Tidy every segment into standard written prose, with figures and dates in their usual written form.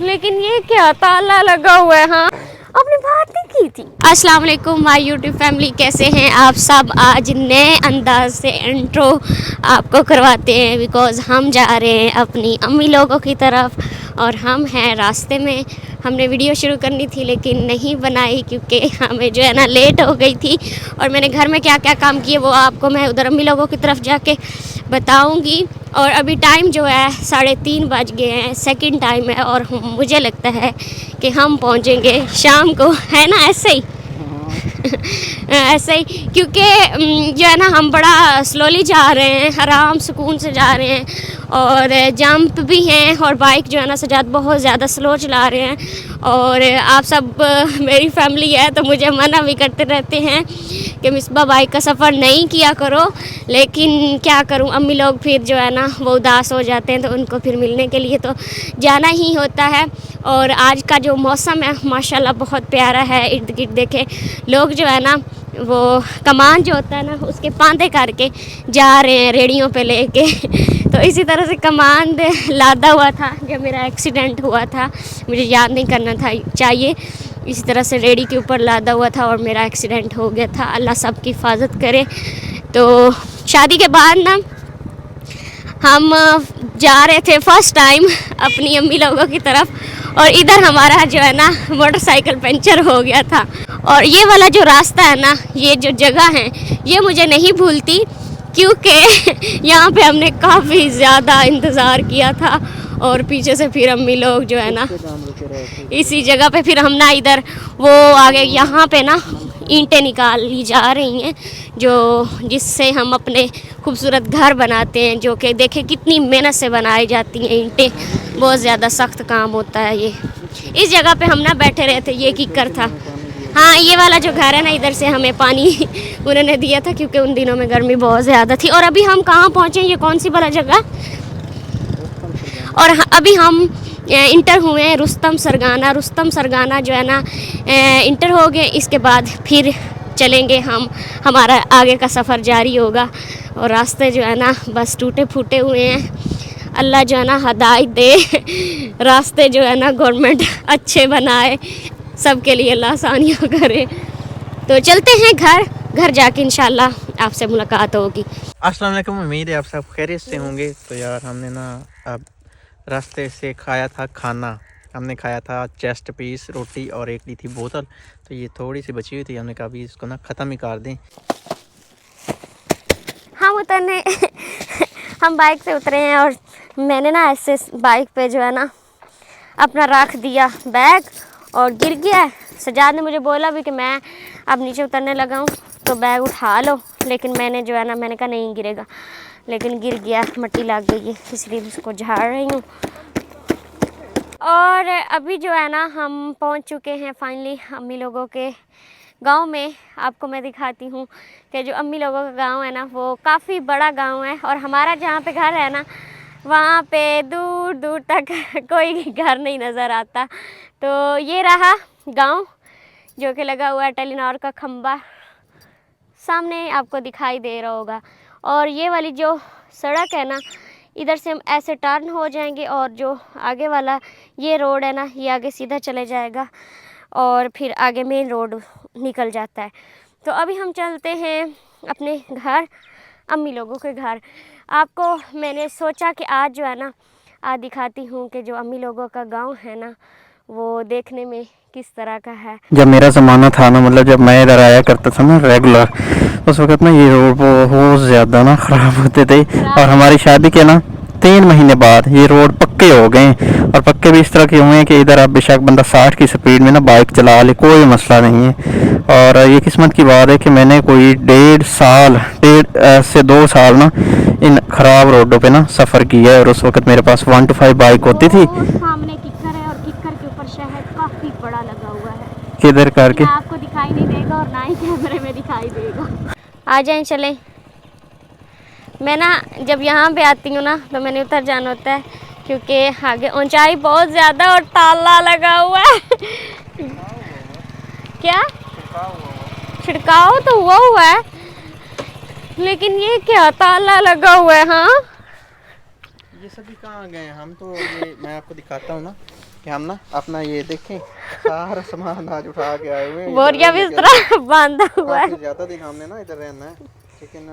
लेकिन ये क्या ताला लगा हुआ है। हाँ, आपने बात नहीं की थी। अस्सलाम वालेकुम माय यूट्यूब फैमिली, कैसे हैं आप सब। आज नए अंदाज से इंट्रो आपको करवाते हैं बिकॉज़ हम जा रहे हैं अपनी अम्मी लोगों की तरफ और हम हैं रास्ते में। हमने वीडियो शुरू करनी थी लेकिन नहीं बनाई क्योंकि हमें जो है ना लेट हो गई थी और मैंने घर में क्या क्या काम किए वो आपको मैं उधर अम्मी लोगों की तरफ जाके बताऊंगी। और अभी टाइम जो है 3:30 बज गए हैं, सेकंड टाइम है और मुझे लगता है कि हम पहुंचेंगे शाम को, है ना ऐसे ही। ऐसे ही क्योंकि जो है ना हम बड़ा स्लोली जा रहे हैं, आराम सुकून से जा रहे हैं और जंप भी हैं और बाइक जो है ना सजाद बहुत ज़्यादा स्लो चला रहे हैं। और आप सब मेरी फैमिली है तो मुझे मना भी करते रहते हैं कि मिसबा बाइक का सफ़र नहीं किया करो, लेकिन क्या करूं, अम्मी लोग फिर जो है ना वो उदास हो जाते हैं तो उनको फिर मिलने के लिए तो जाना ही होता है। और आज का जो मौसम है माशाल्लाह बहुत प्यारा है। इर्द गिर्द देखे लोग जो है ना वो कमान जो होता है ना उसके पांदे करके जा रहे हैं रेडियों पे लेके। तो इसी तरह से कमान लादा हुआ था जब मेरा एक्सीडेंट हुआ था, मुझे याद नहीं करना था चाहिए। इसी तरह से रेडी के ऊपर लादा हुआ था और मेरा एक्सीडेंट हो गया था। अल्लाह सबकी हिफाजत करे। तो शादी के बाद ना हम जा रहे थे फर्स्ट टाइम अपनी अम्मी लोगों की तरफ और इधर हमारा जो है ना मोटरसाइकिल पंचर हो गया था। और ये वाला जो रास्ता है ना, ये जो जगह है ये मुझे नहीं भूलती क्योंकि यहाँ पे हमने काफ़ी ज़्यादा इंतज़ार किया था और पीछे से फिर अम्मी लोग जो है ना इसी जगह पे फिर हम ना इधर वो आगे यहाँ पे ना ईंटें निकाली जा रही हैं जो जिससे हम अपने खूबसूरत घर बनाते हैं, जो कि देखें कितनी मेहनत से बनाई जाती हैं ईंटें। बहुत ज़्यादा सख्त काम होता है ये। इस जगह पे हम ना बैठे रहे थे, ये कीकर था। हाँ, ये वाला जो घर है ना इधर से हमें पानी उन्होंने दिया था क्योंकि उन दिनों में गर्मी बहुत ज़्यादा थी। और अभी हम कहाँ पहुँचे, ये कौन सी वाला जगह। और अभी हम इंटर हुए हैं रुस्तम सरगाना जो है ना इंटर हो गए। इसके बाद फिर चलेंगे हम, हमारा आगे का सफ़र जारी होगा। और रास्ते जो है ना बस टूटे फूटे हुए हैं। अल्लाह जो है ना हिदायत दे, रास्ते जो है ना गवर्नमेंट अच्छे बनाए, सबके लिए अल्लाह आसानियाँ करे। तो चलते हैं घर जाके इंशाल्लाह आपसे मुलाकात होगी। अस्सलाम वालेकुम, उम्मीद है आप सब खैरियत से होंगे। तो यार हमने ना अब रास्ते से खाया था खाना, हमने खाया था चेस्ट पीस रोटी और एक ली थी बोतल। तो ये थोड़ी सी बची हुई थी, हमने कहा भी इसको ना ख़त्म ही कर दें। हम उतरने हम बाइक से उतरे हैं और मैंने ना ऐसे बाइक पे जो है ना अपना रख दिया बैग और गिर गया। सजाद ने मुझे बोला भी कि मैं अब नीचे उतरने लगा हूँ तो बैग उठा लो, लेकिन मैंने जो है ना मैंने कहा नहीं गिरेगा, लेकिन गिर गया, मिट्टी लग गई है, इसलिए उसको झाड़ रही हूँ। और अभी जो है ना हम पहुँच चुके हैं फाइनली अम्मी लोगों के गांव में। आपको मैं दिखाती हूँ कि जो अम्मी लोगों का गांव है ना वो काफ़ी बड़ा गांव है और हमारा जहाँ पे घर है ना वहाँ पे दूर दूर तक कोई घर नहीं नज़र आता। तो ये रहा गांव जो कि लगा हुआ है टेलीनॉर का खंबा, सामने आपको दिखाई दे रहा होगा। और ये वाली जो सड़क है ना इधर से हम ऐसे टर्न हो जाएंगे और जो आगे वाला ये रोड है ना ये आगे सीधा चले जाएगा और फिर आगे मेन रोड निकल जाता है। तो अभी हम चलते हैं अपने घर, अम्मी लोगों के घर। आपको मैंने सोचा कि आज जो है ना आज दिखाती हूँ कि जो अम्मी लोगों का गांव है ना वो देखने में किस तरह का है। जब मेरा ज़माना था ना, मतलब जब मैं इधर आया करता था ना रेगुलर, उस वक्त ना ये रोड बहुत ज़्यादा ना ख़राब होते थे। और हमारी शादी के ना 3 महीने बाद ये रोड पक्के हो गए। और पक्के भी इस तरह के हुए हैं कि इधर अब बेशक बंदा 60 की स्पीड में ना बाइक चला ले, कोई मसला नहीं है। और ये किस्मत की बात है कि मैंने कोई 1.5 से 2 साल ना इन ख़राब रोडों पे ना सफ़र किया है। और उस वक्त मेरे पास 1 to 5 बाइक होती थी। सामने किक्कर है और किक्कर के ऊपर शहद काफ़ी बड़ा लगा हुआ है, किधर करके आपको दिखाई नहीं देगा और ना ही कैमरे में दिखाई देगा। आ जाएं चलें। मैं ना जब यहाँ पे आती हूँ ना तो मैंने उतर जाना होता है क्योंकि आगे ऊंचाई बहुत ज़्यादा और ताला लगा हुआ है। क्या छिड़काव तो हुआ है लेकिन ये क्या ताला लगा हुआ है। हाँ, ये सभी कहाँ गए हम तो, ये मैं आपको दिखाता हूँ ना, कि हम ना अपना ये देखें सारा सामान आज उठा के आए हुए हैं बोरिया बिस्तरा बांधा हुआ है। काफी ज्यादा दिन हमने ना इधर रहना है, लेकिन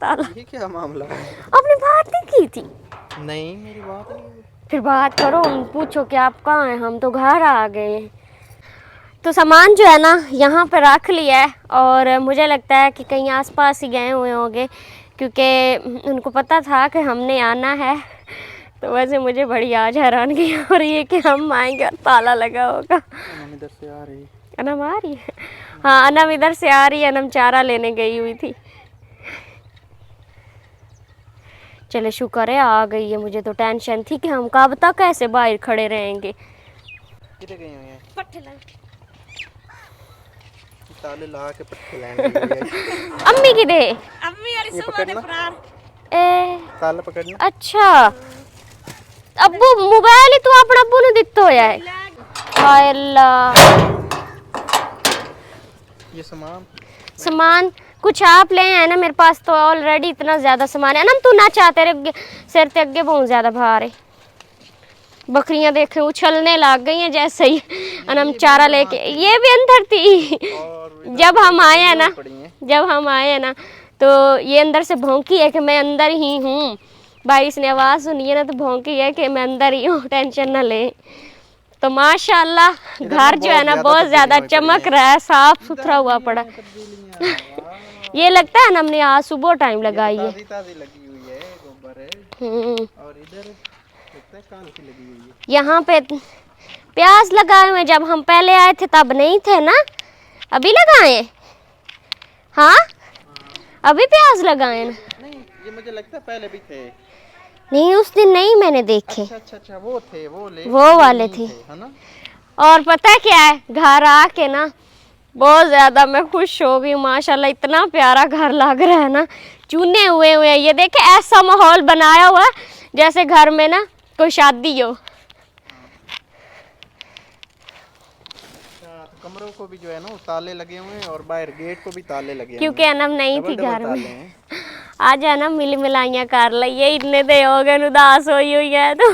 ताला ये क्या मामला है? आपने बात नहीं की थी? नहीं, मेरी बात नहीं हुई। फिर बात करो, पूछो कि आप कहाँ हैं, हम तो घर आ गए। तो सामान जो है ना यहाँ पे रख लिया है, और मुझे लगता है कि कहीं आसपास ही गए हुए होंगे, क्योंकि उनको पता था कि हमने आना है। तो वैसे मुझे बड़ी आज हैरानगी हो रही है कि हम आएंगे और ताला लगा होगा। हम इधर से आ रही। अनम आ रही है? हाँ, अनम इधर से आ रही है, अनम चारा लेने गई हुई थी। चले शुक्र है आ गई है, मुझे तो टेंशन थी कि हम कब तक ऐसे बाहर खड़े रहेंगे। किधर गई हुई हैं? पट्टे ला। ताले ला के पट्टे लाने गई है। अम्मी की दे। अम्मी वाली ये सुबह ने पकड़ना, फरार। ए ताला पकड़ना। अच्छा, अब्बू मोबाइल ही तू अपना अब्बू ने दित्तो होया है। हाय अल्लाह। ये सामान कुछ आप ले आए ना, मेरे पास तो ऑलरेडी इतना ज़्यादा सामान है ना। तू ना चाह, तेरे सिर ते अगे बहुत ज़्यादा भार है। बकरियां देखे उछलने लग गई हैं जैसे ही अनम चारा लेके। ये भी अंदर थी जब हम आए हैं ना, तो ये अंदर से भौंकी है कि मैं अंदर ही हूँ। बारिश ने आवाज़ सुनी है ना, तो भौंकी है कि मैं अंदर ही हूँ, टेंशन ना ले। तो माशाल्लाह घर जो है ना बहुत ज़्यादा चमक रहा है, साफ सुथरा हुआ पड़ा। ये लगता है ना हमने आज सुबह टाइम लगाई है। ताज़ी लगी हुई है, गोबर है। और इधर लगता है काल की लगी हुई है। यहाँ पे प्याज लगाए हुए, जब हम पहले आए थे तब नहीं थे ना, अभी लगाए। हाँ, अभी प्याज लगाए ना। नहीं, ये मुझे लगता है पहले भी थे। नहीं, उस दिन नहीं मैंने देखे। अच्छा, वो थे, वो वाले थे, है ना। और पता है क्या है, घर आके ना बहुत ज़्यादा मैं खुश हो गई। माशाल्लाह इतना प्यारा घर लग रहा है ना, चुने हुए हुए। ये देखे ऐसा माहौल बनाया हुआ है जैसे घर में ना कोई शादी हो। कमरों को भी जो है ना ताले लगे हुए हैं, और बाहर गेट को भी ताले लगे हुए हैं, क्योंकि अनम नहीं थी घर में। हैं। आज है ना मिल मिलाइयाँ कर लइए, इतने दे हो गए उदास होई हुई है तो।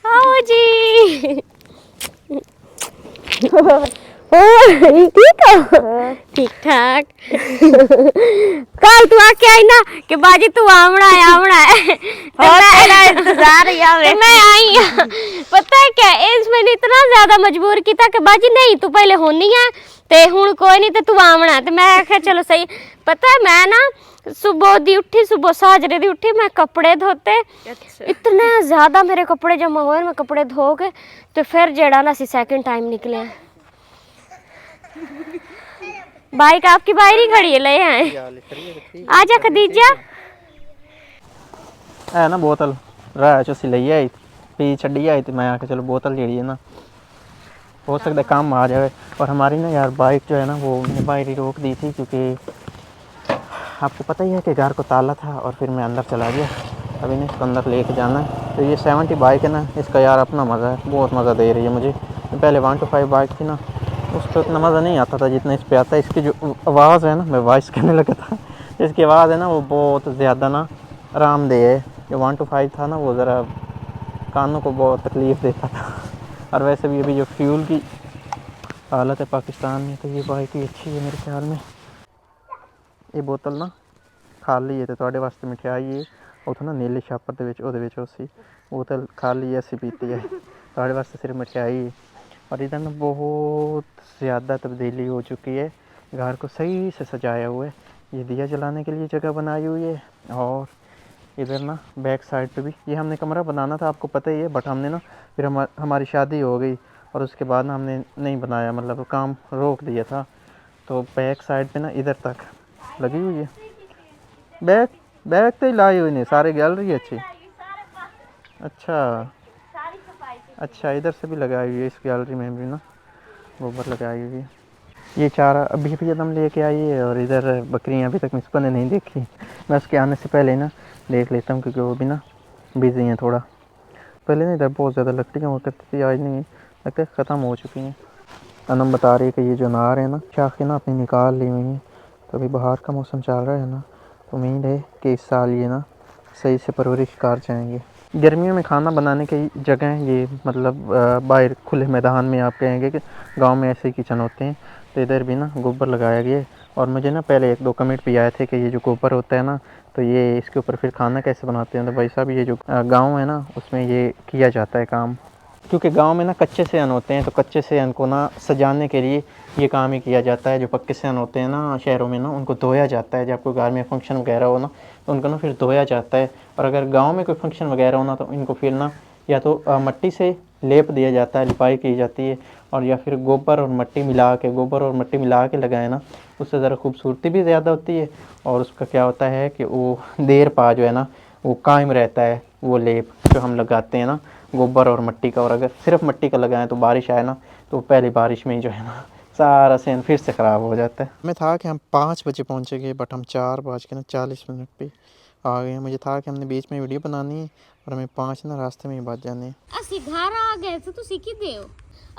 आओ जी। ठीक ठाक। कल तू आके आई ना कि बाजी तू आमड़ा है इंतजार यार। मैं आई हाँ। पता है क्या, इस मैंने इतना ज्यादा मजबूर किया कि बाजी नहीं तू पहले होनी है ते हुण कोई नहीं, ते तू आमना। ते मैं आख्या चलो सही। पता है मैं ना सुबह दी उठी, सुबह साजरे दी उठी, मैं कपड़े धोते। इतने ज्यादा मेरे कपड़े जमा हुए, मैं कपड़े धो के तो फिर जेड़ा ना सी सेकंड टाइम निकले। बाइक आपकी बाहर ही खड़ी है, ले आए। आजा खदीजा। है ना बोतल राह च असीं लई आई पी छड़ी आई, तो मैं आके चलो बोतल जी है ना हो सकता है काम आ जाए। और हमारी ना यार बाइक जो है ना वो मैंने बाहर ही रोक दी थी, क्योंकि आपको पता ही है कि घर को ताला था, और फिर मैं अंदर चला गया। अभी नहीं इसको अंदर लेके जाना है। तो ये 70 बाइक है ना, इसका यार अपना मज़ा है, बहुत मज़ा दे रही है मुझे। पहले 125 बाइक थी ना, उस पर इतना मज़ा नहीं आता था जितना इस पर आता है। इसकी जो आवाज़ है ना, मैं वॉइस करने लगा था, इसकी आवाज़ है ना वो बहुत ज़्यादा ना आरामदेह है। जो 125 था ना वो ज़रा कानों को बहुत तकलीफ़ देता था। और वैसे भी अभी जो फ्यूल की हालत है पाकिस्तान में, तो ये बाइक ही अच्छी है मेरे ख्याल में। ये बोतल ना खाली है, तो ਤੁਹਾਡੇ ਵਾਸਤੇ ਮਠਿਆਈ ਹੈ। उतो ना नीले छापर ਦੇ ਵਿੱਚ ਉਹਦੇ ਵਿੱਚ ਉਸੀ बोतल खाली है, ऐसी पीती है। ਤੁਹਾਡੇ वास्ते सिर्फ मिठाई है। और इधर ना बहुत ज़्यादा तब्दीली हो चुकी है, घर को सही से सजाया हुआ है। ये दिया जलाने के लिए जगह बनाई हुई है, और इधर ना बैक साइड पे भी ये हमने कमरा बनाना था, आपको पता ही है। बट हमने ना फिर हमारी शादी हो गई, और उसके बाद ना हमने नहीं बनाया, मतलब काम रोक दिया था। तो बैक साइड पे ना इधर तक लगी हुई है। बैक तो ही लाई हुई नहीं, सारे गैलरी अच्छी। अच्छा, इधर से भी लगाई हुई है, इस गैलरी में भी ना गोबर लगाई हुई है। ये चारा अभी एकदम लेके आई है, और इधर बकरियां अभी तक मिसपा ने नहीं देखी। मैं उसके आने से पहले ना देख लेता हूँ, क्योंकि वो भी ना बिजी हैं थोड़ा। पहले ना इधर बहुत ज़्यादा लकड़ियाँ हुआ करती थी, आज नहीं लगता है ख़त्म हो चुकी हैं। अनम बता रही है कि ये जो अनार है ना, शाखें ना अपनी निकाल ली हुई हैं। तो अभी बाहर का मौसम चल रहा है ना, तो उम्मीद है कि इस साल ये ना सही से परवरिश कर जाएंगे। गर्मियों में खाना बनाने की जगह ये मतलब बाहर खुले मैदान में आप कहेंगे कि गांव में ऐसे ही किचन होते हैं, तो इधर भी ना गोबर लगाया गया है। और मुझे ना पहले 1-2 कमेंट भी आए थे कि ये जो गोबर होता है ना, तो ये इसके ऊपर फिर खाना कैसे बनाते हैं। तो भाई साहब ये जो गाँव है ना, उसमें ये किया जाता है काम, क्योंकि गांव में ना कच्चे सेहन होते हैं, तो कच्चे सेहन को ना सजाने के लिए ये काम ही किया जाता है। जो पक्के सेहन होते हैं ना शहरों में ना, उनको धोया जाता है। जब कोई घर में फंक्शन वगैरह हो ना, तो उनको ना फिर धोया जाता है। और अगर गांव में कोई फंक्शन वगैरह हो ना, तो इनको फिर ना या तो मट्टी से लेप दिया जाता है, लिपाई की जाती है, और या फिर गोबर और मट्टी मिला के लगाए ना, उससे ज़रा खूबसूरती भी ज़्यादा होती है। और उसका क्या होता है कि वो देर पा जो है ना, वो कायम रहता है, वो लेप जो हम लगाते हैं ना गोबर और मट्टी का। और अगर सिर्फ मट्टी का लगाएं तो बारिश आए ना, तो पहली बारिश में ही जो है ना सारा सेहन फिर से ख़राब हो जाता है। हमें था कि हम 5 बजे पहुँचेंगे, बट हम 4:40 पे आ गए। मुझे था कि हमने बीच में वीडियो बनानी है, और हमें 5 ना रास्ते में ही बच जाने। ਅਸੀਂ ਘਰ ਆ ਗਏ ਤੇ ਤੁਸੀਂ ਕਿੱਥੇ ਹੋ?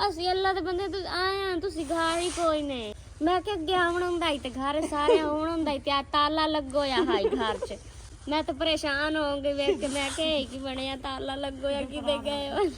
ਅਸੀਂ ਅੱਲਾ ਦੇ ਬੰਦੇ ਤੋਂ ਆਏ ਆ, ਤੁਸੀਂ ਘਰ ਹੀ ਕੋਈ ਨਹੀਂ। ਮੈਂ ਕਿਹਾ ਗਿਆ ਹੁੰਦਾ ਹੀ ਤੇ ਘਰ ਸਾਰੇ ਆਉਣ ਹੁੰਦਾ ਹੀ ਤੇ ਆ ਤਾਲਾ ਲੱਗੋਇਆ ਹਾਈ ਘਰ 'ਚ। ਮੈਂ ਤਾਂ ਪਰੇਸ਼ਾਨ ਹੋ ਗਈ ਵੇਖ ਕੇ, ਮੈਂ ਕਿਹਾ ਇਹ ਕੀ ਬਣਿਆ, ਤਾਲਾ ਲੱਗੋਇਆ ਕਿਤੇ ਗਏ ਹੋ?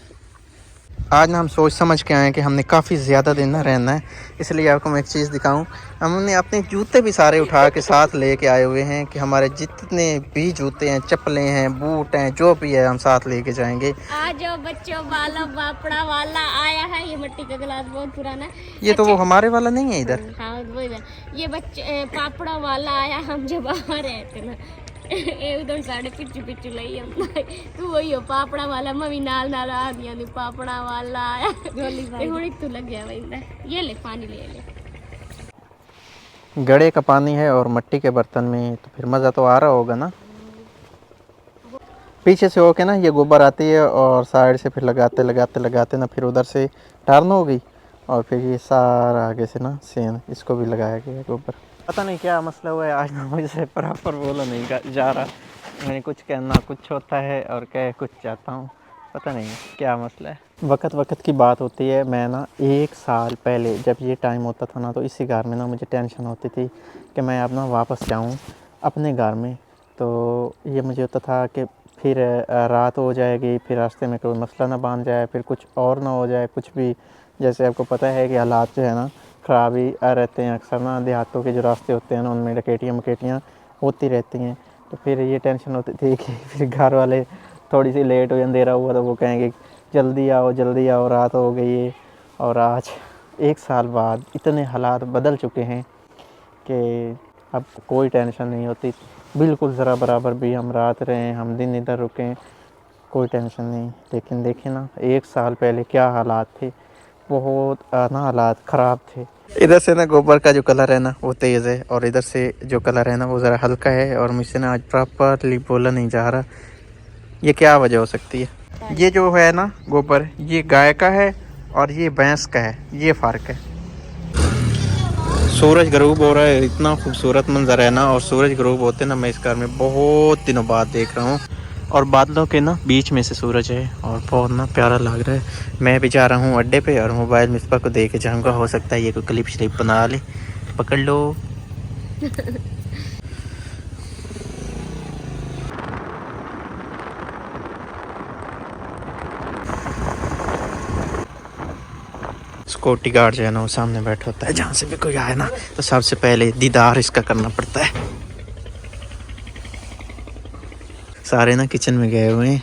आज ना हम सोच समझ के आए हैं कि हमने काफ़ी ज़्यादा दिन ना रहना है, इसलिए आपको मैं एक चीज़ दिखाऊं। हमने अपने जूते भी सारे उठा के साथ लेके आए हुए हैं कि हमारे जितने भी जूते हैं, चप्पलें हैं, बूट हैं, जो भी है हम साथ लेके जाएंगे। आज जो बच्चों वाला बापड़ा वाला आया है, ये मिट्टी का गिलास बहुत पुराना है। ये तो वो हमारे वाला नहीं है इधर। हाँ वो इधर ये बच्चे पापड़ा वाला आया, हम जब आ रहे थे ना उधर साढ़े पिछू पिछू लई आंदा तू वही हो पापड़ा वाला, मम्मी नाल नाल आ दिया नी पापड़ा वाला आया हुण इत्थों लग गया वैंदा। ये ले पानी ले ले। गड़े का पानी है और मिट्टी के बर्तन में, तो फिर मज़ा तो आ रहा होगा ना। पीछे से होके ना ये गोबर आती है, और साइड से फिर लगाते लगाते लगाते ना फिर उधर से टर्न हो गई, और फिर ये सारा आगे से ना सेन इसको भी लगाया गया गोबर। पता नहीं क्या मसला हुआ है आज ना, मुझसे प्रॉपर बोला नहीं जा रहा। मैंने कुछ कहना कुछ होता है और कह कुछ चाहता हूँ, पता नहीं क्या मसला है। वक्त की बात होती है। मैं ना 1 साल पहले जब ये टाइम होता था ना, तो इसी घर में ना मुझे टेंशन होती थी कि मैं अब ना वापस जाऊँ अपने घर में। तो ये मुझे होता था कि फिर रात हो जाएगी, फिर रास्ते में कोई मसला ना बन जाए, फिर कुछ और ना हो जाए कुछ भी। जैसे आपको पता है कि हालात जो है ना ख़राब ही रहते हैं अक्सर ना, देहातों के जो रास्ते होते हैं ना उनमें डकैतियाँ होती रहती हैं। तो फिर ये टेंशन होती थी कि फिर घर वाले थोड़ी सी लेट हो, अंधेरा हुआ तो वो कहेंगे जल्दी आओ, रात हो गई है। और आज 1 साल बाद इतने हालात बदल चुके हैं कि अब कोई टेंशन नहीं होती बिल्कुल ज़रा बराबर भी। हम रात रहें, हम दिन इधर रुकें, कोई टेंशन नहीं। लेकिन देखिए ना 1 साल पहले क्या हालात थे, बहुत ना हालात ख़राब थे। इधर से ना गोबर का जो कलर है ना वो तेज़ है, और इधर से जो कलर है ना वो ज़रा हल्का है, और मुझसे ना आज प्रॉपरली बोला नहीं जा रहा। ये क्या वजह हो सकती है? ये जो है ना गोबर, ये गाय का है और ये भैंस का है, ये फ़र्क है। सूरज गरूब हो रहा है, इतना खूबसूरत मंजर है ना। और सूरज गरूब होते ना मैं इस घर में बहुत दिनों बाद देख रहा हूँ, और बादलों के ना बीच में से सूरज है, और बहुत ना प्यारा लग रहा है। मैं भी जा रहा हूँ अड्डे पे, और मोबाइल मिसबा को दे के जाऊँगा। हो सकता है ये कोई क्लिप श्लिप बना ले, पकड़ लो। सिक्योरिटी गार्ड जो है ना वो सामने बैठा होता है, जहाँ से भी कोई आए ना तो सबसे पहले दीदार इसका करना पड़ता है। सारे ना किचन में गए हुए हैं,